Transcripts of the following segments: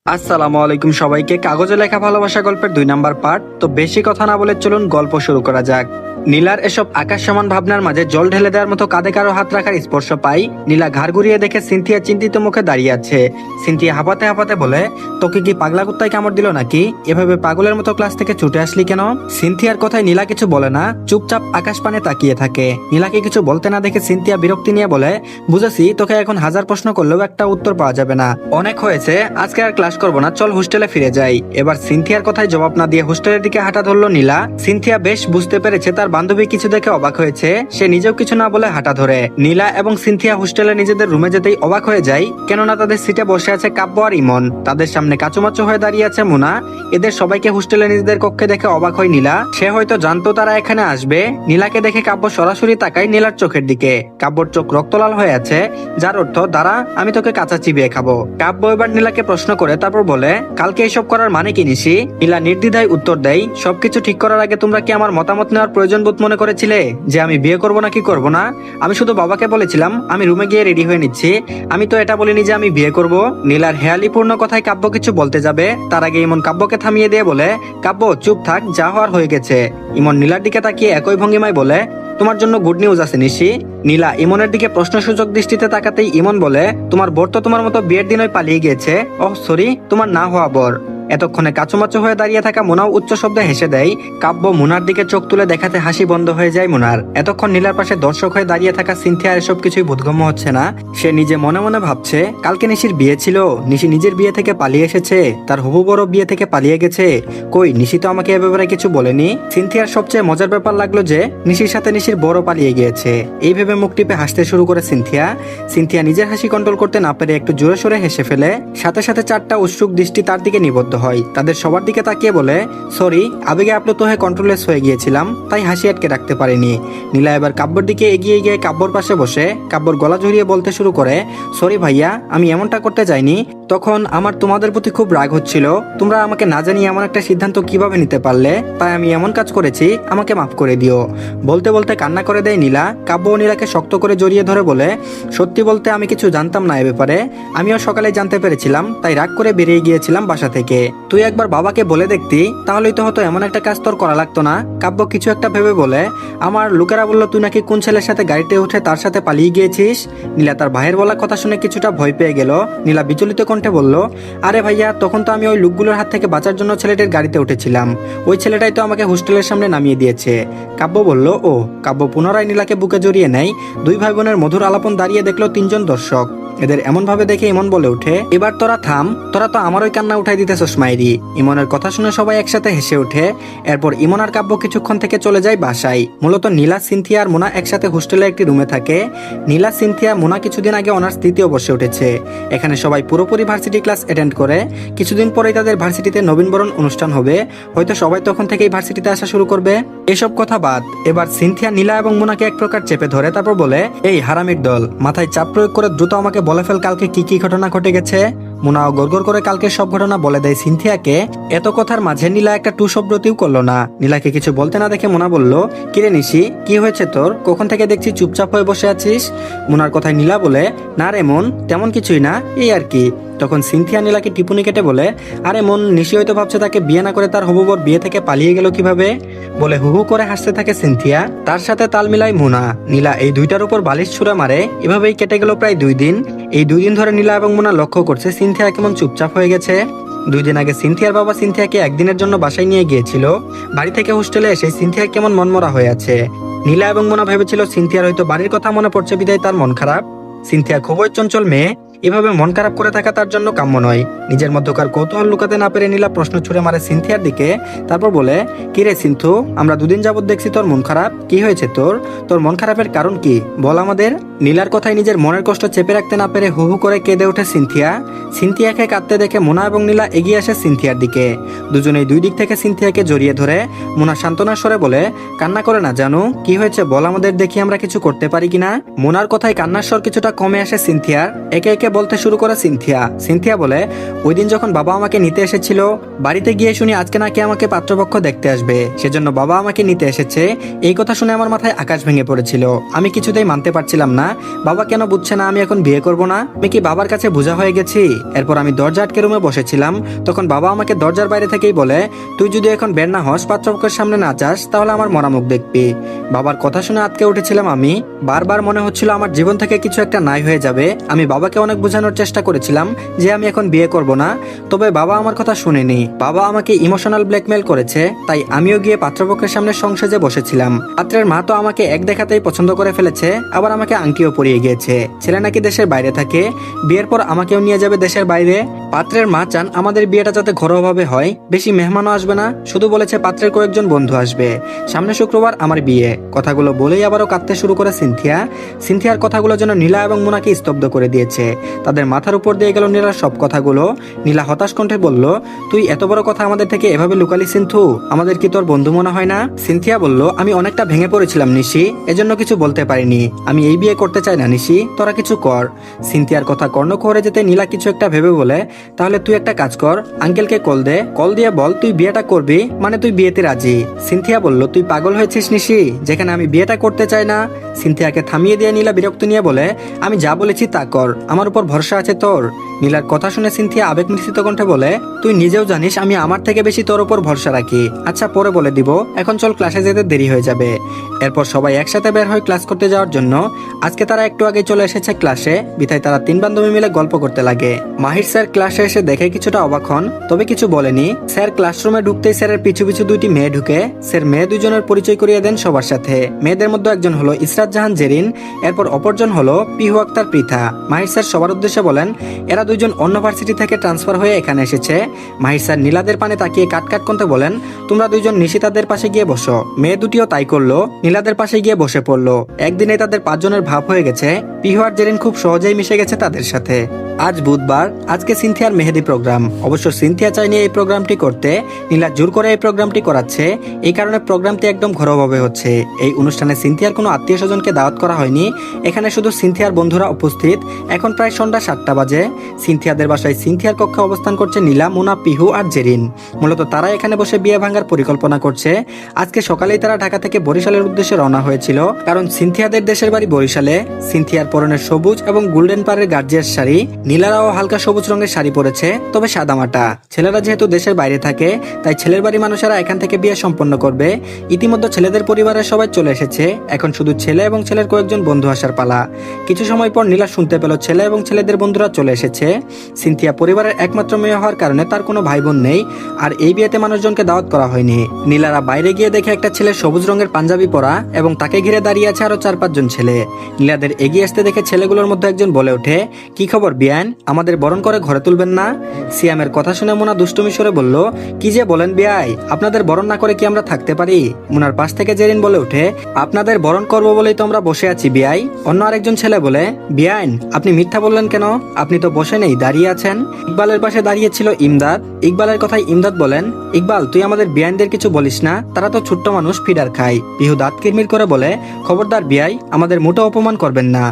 আসসালামু আলাইকুম সবাইকে। কাগজে লেখা ভালোবাসা গল্পের 2 নাম্বার পার্ট। তো বেশি কথা না বলে চলুন গল্প শুরু করা যাক। নীলার এসব আকাশ সমান ভাবনার মাঝে জল ঢেলে দেওয়ার মতো কাঁধে কারো হাত রাখার স্পর্শ পাই। নীলা ঘাড় ঘুরিয়ে দেখে সিনথিয়া চিন্তিত মুখে দাঁড়িয়ে আছে। সিনথিয়া হাঁপাতে হাঁপাতে বলে, তোকে কি পাগলা কুত্তায় কামড় দিল নাকি? এভাবে পাগলের মতো ক্লাস থেকে ছুটে আসলি কেন? সিনথিয়ার কথায় নীলা কিছু বলে না, চুপচাপ আকাশ পানে তাকিয়ে থাকে। নীলাকে কিছু বলতে না দেখে সিনথিয়া বিরক্তি নিয়ে বলে, বুঝেছি, তোকে এখন হাজার প্রশ্ন করলেও একটা উত্তর পাওয়া যাবে না। অনেক হয়েছে, আজকে আর ক্লাস করবো না, চল হোস্টেলে ফিরে যাই। এবার সিনথিয়ার কথায় জবাব না দিয়ে হোস্টেলের দিকে হাঁটা ধরলো নীলা। সিনথিয়া বেশ বুঝতে পেরেছে তার বান্ধবী কিছু দেখে অবাক হয়েছে, সে নিজেও কিছু না বলে হাঁটা ধরে। নীলা এবং সিনথিয়া হোস্টেলে নিজেদের রুমে যেতেই অবাক হয়ে যায়, কেননা তাদের সিটে বসে আছে কাব্য আর ইমন। তাদের সামনে কাচুমাচু হয়ে দাঁড়িয়ে আছে মুনা। এদের সবাইকে হোস্টেলে নিজেদের কক্ষে দেখে অবাক হয় নীলা। সে হয়তো জানতো তারা এখানে আসবে। নীলাকে দেখে কাব্য সরাসরি তাকায় নীলার চোখের দিকে। কাব্যর চোখ রক্তলাল হয়ে আছে, যার অর্থ দাঁড়া, আমি তোকে কাঁচা চিবিয়ে খাবো। কাব্য এবার নীলাকে প্রশ্ন করে তারপর বলে, কালকে এসব করার মানে কি নিশি? নীলা নির্দ্বিধায় উত্তর দেয়, সবকিছু ঠিক করার আগে তোমরা কি আমার মতামত নেওয়ার প্রয়োজন বোধ মনে করেছিলে যে আমি বিয়ে করবো নাকি করবো না? আমি শুধু বাবাকে বলেছিলাম আমি রুমে গিয়ে রেডি হয়ে নিচ্ছি, আমি তো এটা বলিনি যে আমি বিয়ে করব। নীলার হেয়ালিপূর্ণ কথায় কাব্য কিছু বলতে যাবে, তার আগে ইমন কাব্যকে থামিয়ে দিয়ে বলে, কাব্য চুপ থাক, যা হওয়ার হয়ে গেছে। ইমন নীলার দিকে তাকিয়ে একই ভঙ্গিমায় বলে, তোমার জন্য গুড নিউজ আছে নিশি। নীলা ইমনের দিকে প্রশ্নসূচক দৃষ্টিতে তাকাতেই ইমন বলে, তোমার বর তো তোমার মতো বিয়ের দিনই পালিয়ে গিয়েছে। ওহ সরি, তোমার না হওয়া বর। এতক্ষণে কাচুমাচু হয়ে দাঁড়িয়ে থাকা মোনাও উচ্চ শব্দে হেসে দেয়। কাব্য মুনার দিকে চোখ তুলে দেখাতে হাসি বন্ধ হয়ে যায় মুনার। এতক্ষণ নীলার পাশে দর্শক হয়ে দাঁড়িয়ে থাকা সিনথিয়া এসব কিছুই বোধগম্য হচ্ছে না। সে নিজে মনে মনে ভাবছে, কালকে নিশির বিয়ে ছিল, নিশি নিজের বিয়ে থেকে পালিয়ে এসেছে, তার হবু বড় বিয়ে থেকে পালিয়ে গেছে। কই, নিশি তো আমাকে এ ব্যাপারে কিছু বলেনি। সিনথিয়ার সবচেয়ে মজার ব্যাপার লাগলো যে নিশির সাথে নিশির বড় পালিয়ে গিয়েছে। এই ভেবে মুখ টিপে হাসতে শুরু করে সিনথিয়া। সিনথিয়া নিজের হাসি কন্ট্রোল করতে না পেরে একটু জোরে সোরে হেসে ফেলে। সাথে সাথে 4টা উৎসুক দৃষ্টি তার দিকে নিবদ্ধ হয়। তাদের সবার দিকে তাকিয়ে বলে, সরি, আবেগে আপ্লুত হয়ে কন্ট্রোললেস হয়ে গিয়েছিলাম, তাই হাসি আটকে রাখতে পারিনি। নীলা এবার কাব্যর দিকে এগিয়ে গিয়ে কাব্যর পাশে বসে কাব্যর গলা জড়িয়ে বলতে শুরু করে, সরি ভাইয়া, আমি এমনটা করতে চাইনি। তখন আমার তোমাদের প্রতি খুব রাগ হচ্ছিল, তোমরা আমাকে না জানিয়ে এমন একটা সিদ্ধান্ত কিভাবে নিতে পারলে, তাই আমি এমন কাজ করেছি, আমাকে মাফ করে দিও। বলতে বলতে কান্না করে দেয় নীলা। কাব্য ও নীলাকে শক্ত করে জড়িয়ে ধরে বলে, সত্যি বলতে আমি কিছু জানতাম না এ ব্যাপারে, আমিও সকালে জানতে পেরেছিলাম, তাই রাগ করে বেরিয়ে গিয়েছিলাম বাসা থেকে। তুই একবার বাবাকে বলে দেখতি, তাহলেই তো হয়তো এমন একটা কাজ তোর করা লাগতো না। কাব্য কিছু একটা ভেবে বলে, আমার লোকেরা বললো তুই নাকি কোন ছেলের সাথে গাড়িতে উঠে তার সাথে পালিয়ে গিয়েছিস। নীলা তার ভাইয়ের বলা কথা শুনে কিছুটা ভয় পেয়ে গেল। নীলা বিচলিত কণ্ঠে বলল, আরে ভাইয়া, তখন তো আমি ওই লোকগুলোর হাত থেকে বাঁচার জন্য ছেলেটির গাড়িতে উঠেছিলাম, ওই ছেলেটাই তো আমাকে হোস্টেলের সামনে নামিয়ে দিয়েছে। কাব্য বলল, ও। কাব্য পুনরায় নীলাকে বুকে জড়িয়ে নেয়। দুই ভাই বোনের মধুর আলাপন দাঁড়িয়ে দেখলো 3জন দর্শক। এদের এমন ভাবে দেখে ইমন বলে ওঠে, এবার তোরা থাম, তোরা তো আমারই কান্না উঠাই দিতেছস মাইরি। ইমনের কথা শুনে সবাই একসাথে হেসে ওঠে। এরপর ইমন আর কাব্য কিছুক্ষণ থেকে চলে যায় বাসায়। মূলত নীলা, সিনথিয়া আর মোনা একসাথে হোস্টেলে একটি রুমে থাকে। নীলা, সিনথিয়া, মোনা কিছুদিন আগে অনার্স 3য় বর্ষে উঠেছে। এখানে সবাই পুরোপুরি ভার্সিটি ক্লাস অ্যাটেন্ড করে। কিছুদিন পরেই তাদের ভার্সিটিতে নবীনবরণ অনুষ্ঠান হবে, হয়তো সবাই তখন থেকেই ভার্সিটিতে আসা শুরু করবে। এসব কথা বাদ, এবার সিনথিয়া নীলা এবং মোনাকে এক প্রকার চেপে ধরে তারপর বলে, এই হারামির দল, মাথায় চাপ প্রয়োগ করে দ্রুত আমাকে বলে ফেল কালকে কি কি ঘটনা ঘটে গেছে। মোনাও গড়গড় করে কালকে সব ঘটনা বলে দেয় সিনথিয়াকে। এত কথার মাঝে নীলা একটা টু শব্দটিও করলো না। নীলাকে কিছু বলতে না দেখে মোনা বলল, কিরে নিশি, কি হয়েছে তোর? কখন থেকে দেখছি চুপচাপ হয়ে বসে আছিস? মোনার কথায় নীলা বলে, না রে মন, তেমন কিছুই না, এই আর কি। তখন সিনথিয়া নীলাকে টিপুনি কেটে বলে, আরে মন, নিশি হয়তো ভাবছে তাকে বিয়ে না করে তার হবু বর বিয়ে থেকে পালিয়ে গেল কিভাবে। বলে হু হু করে হাসতে থাকে সিনথিয়া। তার সাথে তাল মিলায় মোনা। নীলা এই দুইটার উপর বালিশ ছুঁড়ে মারে। এভাবেই কেটে গেল প্রায় 2 দিন। এই 2 দিন ধরে নীলা এবং মোনা লক্ষ্য করছে সিনথিয়া কেমন চুপচাপ হয়ে গেছে। 2 দিন আগে সিনথিয়ার বাবা সিনথিয়াকে একদিনের জন্য বাসায় নিয়ে গিয়েছিল। বাড়ি থেকে হোস্টেলে এসে সিনথিয়া কেমন মনমরা হয়ে আছে। নীলা এবং মোনা ভেবেছিল সিনথিয়ার হয়তো বাড়ির কথা মনে পড়ছে বিদায় তার মন খারাপ। সিনথিয়া খুবই চঞ্চল মেয়ে, এভাবে মন খারাপ করে থাকা তার জন্য কাম্য নয়। নিজের মধ্যকার কৌতূহল লুকাতে না পেরে নীলা প্রশ্ন ছুড়ে মারে সিনথিয়ার দিকে। তারপর বলে, কিরে সিনথু, আমরা 2 দিন যাবত দেখছি তোর মন খারাপ, কি হয়েছে তোর? তোর মন খারাপের কারণ কি বল আমাদের। নীলার কথায় নিজের মনের কষ্ট চেপে রাখতে না পেরে হু হু করে কেঁদে ওঠে সিনথিয়া। সিনথিয়াকে কাঁদতে দেখে মোনা এবং নীলা এগিয়ে আসে সিনথিয়ার দিকে। দুজনেই 2 দিক থেকে সিনথিয়াকে জড়িয়ে ধরে। মোনা সান্ত্বনার স্বরে বলে, কান্না করে না জানু, কি হয়েছে বল আমাদের, দেখি আমরা কিছু করতে পারি কিনা। মোনার কথায় কান্নার স্বর কিছুটা কমে আসে সিনথিয়ার। একে একে বলতে শুরু করে সিনথিয়া বলে, ওই দিন যখন বাবা আমাকে নিতে এসেছিল, বাড়িতে গিয়ে শুনি আজকে নাকি আমাকে পাত্রপক্ষ দেখতে আসবে, সেজন্য বাবা আমাকে নিতে এসেছে। এই কথা শুনে আমার মাথায় আকাশ ভেঙে পড়েছিল। আমি কিছুতেই মানতে পারছিলাম না, বাবা কেন বুঝছে না আমি এখন বিয়ে করব না? আমি কি বাবার কাছে বোঝা হয়ে গেছি? এরপর আমি দরজা আটকে রুমে বসেছিলাম, তখন বাবা আমাকে দরজার বাইরে থেকেই বলে, তুই যদি এখন বের না হস, পাত্রপক্ষের সামনে না যাস, তাহলে আমার মরা মুখ দেখবি। বাবার কথা শুনে আটকে উঠেছিলাম আমি। বারবার মনে হচ্ছিল আমার জীবন থেকে কিছু একটা নাই হয়ে যাবে। আমি বাবাকে অনেক বোঝানোর চেষ্টা করেছিলাম যে আমি এখন বিয়ে করব না, তবে বাবা আমার কথা শুনেনি। বাবা আমাকে ইমোশনাল ব্ল্যাকমেল করেছে, তাই আমিও গিয়ে পাত্রপক্ষের সামনে সংসেজে বসেছিলাম। পাত্রের মা তো আমাকে এক দেখাতেই পছন্দ করে ফেলেছে, আবার আমাকে আংটিও পরিয়ে গিয়েছে। ছেলে নাকি দেশের বাইরে থাকে, বিয়ের পর আমাকেও নিয়ে যাবে দেশের বাইরে। পাত্রের মা চান আমাদের বিয়েটা যাতে ঘরোয়াভাবে হয়, বেশি মেহমানও আসবে না, শুধু বলেছে পাত্রের কয়েকজন বন্ধু আসবে। সামনে শুক্রবার আমার বিয়ে। কথাগুলো বলেই আবারও কাঁদতে শুরু করে সিনথিয়ার কথাগুলো যেন নীলা এবং মোনাকে স্তব্ধ করে দিয়েছে। তাদের মাথার উপর দিয়ে গেল নীলার সব কথাগুলো। নীলা হতাশ কণ্ঠে বলল, তুই এত বড় কথা আমাদের থেকে এভাবে লুকালি সিন্ধু, আমাদের কি তোর বন্ধু মনে হয় না? সিনথিয়া বলল, আমি অনেকটা ভেঙে পড়েছিলাম নিশি, এজন্য কিছু বলতে পারিনি। আমি এই বিয়ে করতে চাই না নিশি, তোরা কিছু কর। সিনথিয়ার কথা কর্ণ করে যেতে নীলা কিছু একটা ভেবে বলে, তাহলে তুই একটা কাজ কর, আঙ্কেলকে কল দে, কল দিয়ে বল তুই বিয়েটা করবি, মানে তুই বিয়েতে রাজি। সিনথিয়া বলল, তুই পাগল হয়েছিস নিশি, যেখানে আমি বিয়েটা করতে চাই না। সিনথিয়াকে থামিয়ে দিয়ে নীলা বিরক্ত নিয়ে বলে, আমি যা বলেছি তা কর, আমার উপর ভরসা আছে তোর? নীলার কথা শুনে সিনথিয়া আবেগ মিশ্রিত কণ্ঠে বলে, তুই নিজেও জানিস আমি আমার থেকে বেশি তোর উপর ভরসা রাখি। আচ্ছা পরে বলে দিব, এখন চল, ক্লাসে যেতে দেরি হয়ে যাবে। এরপর সবাই একসাথে বের হয় ক্লাস করতে যাওয়ার জন্য। আজকে তারা একটু আগে চলে এসেছে ক্লাসে, বিধায় তারা তিন বান্ধবী মিলে গল্প করতে লাগে। মাহির স্যার ক্লাসে এসে দেখে কিছুটা অবাক হন, তবে কিছু বলেনি। স্যার ক্লাসরুমে ঢুকতেই স্যারের পিছু পিছু দুইটি মেয়ে ঢুকে। স্যার মেয়ে দুজনের পরিচয় করিয়ে দেন সবার সাথে। মেয়েদের মধ্যে একজন হলো ইসরাত জাহান জেরিন, এরপর অপরজন হলো পিহু আক্তার পৃথা। মাহির স্যার সবার উদ্দেশ্যে বলেন, এরা দুইজন অন্য ভার্সিটি থেকে ট্রান্সফার হয়ে এখানে এসেছে। মাহির স্যার নীলাদের পানে তাকিয়ে কাট করতে বলেন, তোমরা দুইজন নিশিতাদের পাশে গিয়ে বসো। মেয়ে দুটিও তাই করলো, নীলাদের পাশে গিয়ে বসে পড়লো। একদিনে তাদের পাঁচজনের ভাব হয়ে গেছে। পিহু আর জেরিন খুব সহজেই মিশে গেছে তাদের সাথে। আজ বুধবার, আজকে সিনথিয়ার মেহেদি প্রোগ্রাম। অবশ্য সিনথিয়া চাইনি এই প্রোগ্রামটি করতে, নীলা জোর করে এই প্রোগ্রামটি করাচ্ছে। এই কারণে প্রোগ্রামটি একদম ঘরোয়াভাবে হচ্ছে। এই অনুষ্ঠানে সিনথিয়ার কোনো আত্মীয় স্বজনকে দাওয়াত করা হয়নি, এখানে শুধু সিনথিয়ার বন্ধুরা উপস্থিত। এখন প্রায় সন্ধ্যা 7টা বাজে। সিনথিয়াদের বাসায় সিনথিয়ার কক্ষে অবস্থান করছে নীলা, মোনা, পিহু আর জেরিন। মূলত তারা এখানে বসে বিয়ে ভাঙার পরিকল্পনা করছে। আজকে সকালেই তারা ঢাকা থেকে বরিশালের উদ্দেশ্যে রওনা হয়েছিল, কারণ সিনথিয়াদের দেশের বাড়ি বরিশালে। সিনথিয়ার পরনে সবুজ এবং গোল্ডেন পাড়ের গার্জিয়াস শাড়ি, নীলারাও হালকা সবুজ রঙের শাড়ি পরেছে, তবে সাদামাটা। ছেলেরা যেহেতু দেশের বাইরে থাকে, তাই ছেলের বাড়ি মানুষেরা এখান থেকে বিয়ে সম্পন্ন করবে। ইতিমধ্যে ছেলেদের পরিবারের সবাই চলে এসেছে, এখন শুধু ছেলে এবং ছেলের কয়েকজন বন্ধু আসার পালা। কিছু সময় পর নীলা শুনতে পেল ছেলে এবং ছেলেদের বন্ধুরা চলে এসেছে। সিনথিয়া পরিবারের একমাত্র মেয়ে হওয়ার কারণে তার কোনো ভাই বোন নেই, আর এই বিয়েতে মানুষজনকে দাওয়াত করা হয়নি। নীলারা বাইরে গিয়ে দেখে একটা ছেলে সবুজ রঙের পাঞ্জাবি পরা এবং তাকে ঘিরে দাঁড়িয়ে আছে আরো 4-5 জন ছেলে। নীলাদের এগিয়ে আসতে দেখে ছেলেগুলোর মধ্যে একজন বলে ওঠে, কি খবর বিয়ান, আমাদের বরণ করে ঘরে তুলবেন না? সিয়ামের কথা শুনে মোনা দুষ্টুমি সুরে বলল, কি যে বলেন বিয়াই, আপনাদের বরণ না করে কি আমরা থাকতে পারি? মোনার পাশ থেকে জেরিন বলে ওঠে, আপনাদের বরণ করবো বলেই তো আমরা বসে আছি বিয়াই। অন্য আরেকজন ছেলে বলে, বিয়াইন আপনি মিথ্যা বললেন কেন, আপনি তো বসে নেই, দাঁড়িয়ে আছেন। ইকবালের পাশে দাঁড়িয়ে ছিল ইমদাদ। ইকবালের কথায় ইমদাদ বলেন, ইকবাল তুই আমাদের বিয়াইনদের কিছু বলিস না, তারা তো ছোট্ট মানুষ, ফিডার খায়। পিহু দাঁত কিরমির করে বলে, খবরদার বিয়াই, আমাদের মোটেও অপমান করবেন না।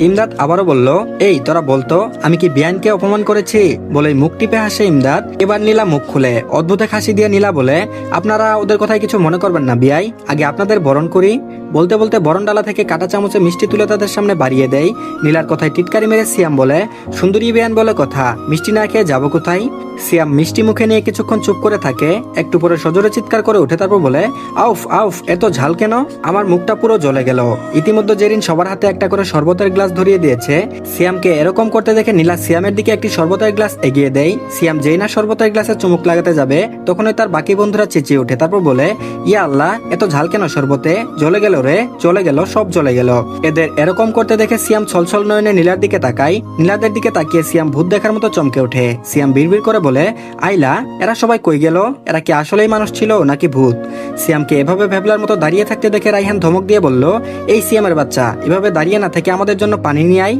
ইমদাদ আবারও বলল, এই তোরা বলতো আমি কি বিয়ানকে অপমান করেছি? বলে মুখ টিপে হাসে ইমদাদ। এবার নীলা মুখ খুলে অদ্ভুত এক হাসি দিয়ে নীলা বলে, আপনারা ওদের কথায় কিছু মনে করবেন না বিয়াই, আগে আপনাদের বরণ করি। বলতে বলতে বরণ ডালা থেকে কাটা চামচে মিষ্টি তুলে তাদের সামনে বাড়িয়ে দেয়। নীলার কথায় টিটকারি মেরে সিয়াম বলে, সুন্দরী বিয়ান বলে কথা, মিষ্টি না খেয়ে যাবো কোথায়? সিয়াম মিষ্টি মুখে নিয়ে কিছুক্ষণ চুপ করে থাকে, একটু পরে সজোরে চিৎকার করে উঠে, তারপর বলে, আউফ আউফ, এত ঝাল কেন, আমার মুখটা পুরো জ্বলে গেল। ইতিমধ্যে জেরিন সবার হাতে একটা করে শরবতের গ্লাস ধরিয়ে দিয়েছে। সিয়ামকে এরকম করতে দেখে নীলা সিয়ামের দিকে একটি শরবতের গ্লাস এগিয়ে দেয়। সিয়াম যেই না শরবতের গ্লাসে চুমুক লাগাতে যাবে, তখনই তার বাকি বন্ধুরা চেঁচিয়ে ওঠে, তারপর বলে, ইয়া আল্লাহ, এত ঝাল কেন শরবতে, জ্বলে গেল রে, চলে গেল, সব জ্বলে গেল। এদের এরকম করতে দেখে সিয়াম ছলছল নয়নে নীলার দিকে তাকায়। নীলাদের দিকে তাকিয়ে সিয়াম ভূত দেখার মতো চমকে ওঠে। সিয়াম বিড়বিড় করে বলে, আইলা, এরা সবাই কই গেল, এরা কি আসলেই মানুষ ছিল নাকি ভূত? সিয়ামকে এভাবে ভেবলার মতো দাঁড়িয়ে থাকতে দেখে রাইহান ধমক দিয়ে বলল, এই সিয়ামের বাচ্চা, এভাবে দাঁড়িয়ে না থেকে আমাদের জন্য পানি নিয়ে আয়।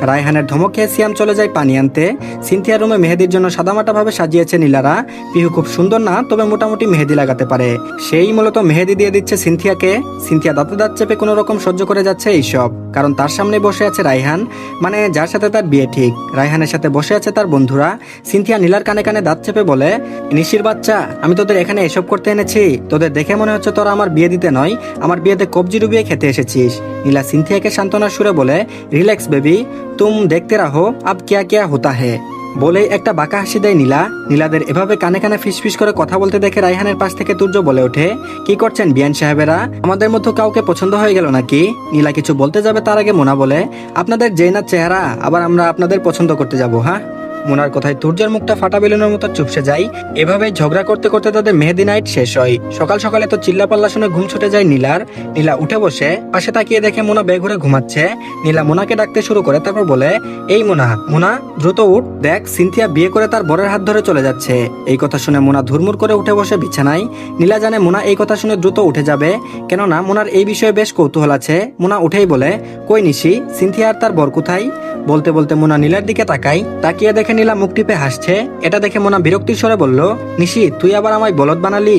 রায়হানের ধমক খেয়ে সিয়াম চলে যায় পানি আনতে। সিনথিয়ার রুমে মেহেদির জন্য সাদামাটাভাবে সাজিয়েছে নীলারা। পিহু খুব সুন্দর না, তবে মোটামুটি মেহেদি লাগাতে পারে। সেই মূলত মেহেদি দিয়ে দিচ্ছে সিনথিয়াকে। সিনথিয়া দাঁতে দাঁত চেপে কোনো রকম সহ্য করে যাচ্ছে এইসব, কারণ তার সামনে বসে আছে রায়হান, মানে যার সাথে তার বিয়ে ঠিক। রায়হানের সাথে বসে আছে তার বন্ধুরা। সিনথিয়া নীলার কানে কানে দাঁত চেপে বলে, নিশির বাচ্চা, আমি তোদের এখানে এসব করতে এনেছি? তোদের দেখে মনে হচ্ছে তোরা আমার বিয়ে দিতে নয়, আমার বিয়েতে কবজি ডুবিয়ে খেতে এসেছিস। নীলা সিনথিয়াকে সান্ত্বনার সুরে বলে, রিল্যাক্স বেবি, তুম দেখতে রাহো আব কিয়া কিয়া হোতা হে। বলেই একটা বাঁকা হাসি দেয় নীলা। নীলাদের এভাবে কানে কানে ফিসফিস করে কথা বলতে দেখে রায়হানের পাশ থেকে তুর্য বলে ওঠে, কি করছেন বিয়ান সাহেবেরা? আমাদের মধ্যে কাউকে পছন্দ হয়ে গেল নাকি? নীলা কিছু বলতে যাবে তার আগে মোনা বলে, আপনাদের যেই না চেহারা, আবার আমরা আপনাদের পছন্দ করতে যাব? হ্যাঁ। মোনার কথায় তুর্যের মুখটা ফাটা বেলুনের মতো চুপসে যায়। এভাবে ঝগড়া করতে করতে তাদের মেহেদি নাইট শেষ হয়। সকাল সকালে তো চিল্লাপাল্লা শুনে ঘুম ছুটে যায় নীলার। নীলা উঠে বসে পাশে তাকিয়ে দেখে মোনা বেঘুরে ঘুমাচ্ছে। নীলা মোনাকে ডাকতে শুরু করে, তারপর বলে, এই মোনা, মোনা দ্রুত উঠ, দেখ সিনথিয়া বিয়ে করে তার বরের হাত ধরে চলে যাচ্ছে। এই কথা শুনে মোনা ধুরমুর করে উঠে বসে বিছানায়। নীলা জানে মোনা এই কথা শুনে দ্রুত উঠে যাবে, কেননা মোনার এই বিষয়ে বেশ কৌতূহল আছে। মোনা উঠেই বলে, কই নিশি, সিনথিয়া আর তার বর কোথায়? বলতে বলতে মোনা নীলার দিকে তাকাই। তাকিয়ে দেখে নীলা মুখ টিপে হাসছে। এটা দেখে মোনা বিরক্তির স্বরে বলল, নিশি তুই আবার আমায় বলদ বানালি?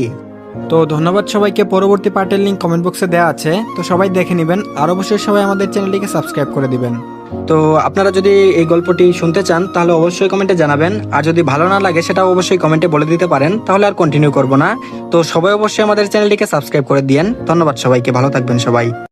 তো ধন্যবাদ সবাইকে। পরবর্তী পার্টের লিঙ্ক কমেন্ট বক্সে দেওয়া আছে, তো সবাই দেখে নেবেন। আর অবশ্যই সবাই আমাদের চ্যানেলটিকে সাবস্ক্রাইব করে দিবেন। তো আপনারা যদি এই গল্পটি শুনতে চান তাহলে অবশ্যই কমেন্টে জানাবেন। আর যদি ভালো না লাগে সেটাও অবশ্যই কমেন্টে বলে দিতে পারেন, তাহলে আর কন্টিনিউ করব না। তো সবাই অবশ্যই আমাদের চ্যানেলটিকে সাবস্ক্রাইব করে দিয়েন। ধন্যবাদ সবাইকে, ভালো থাকবেন সবাই।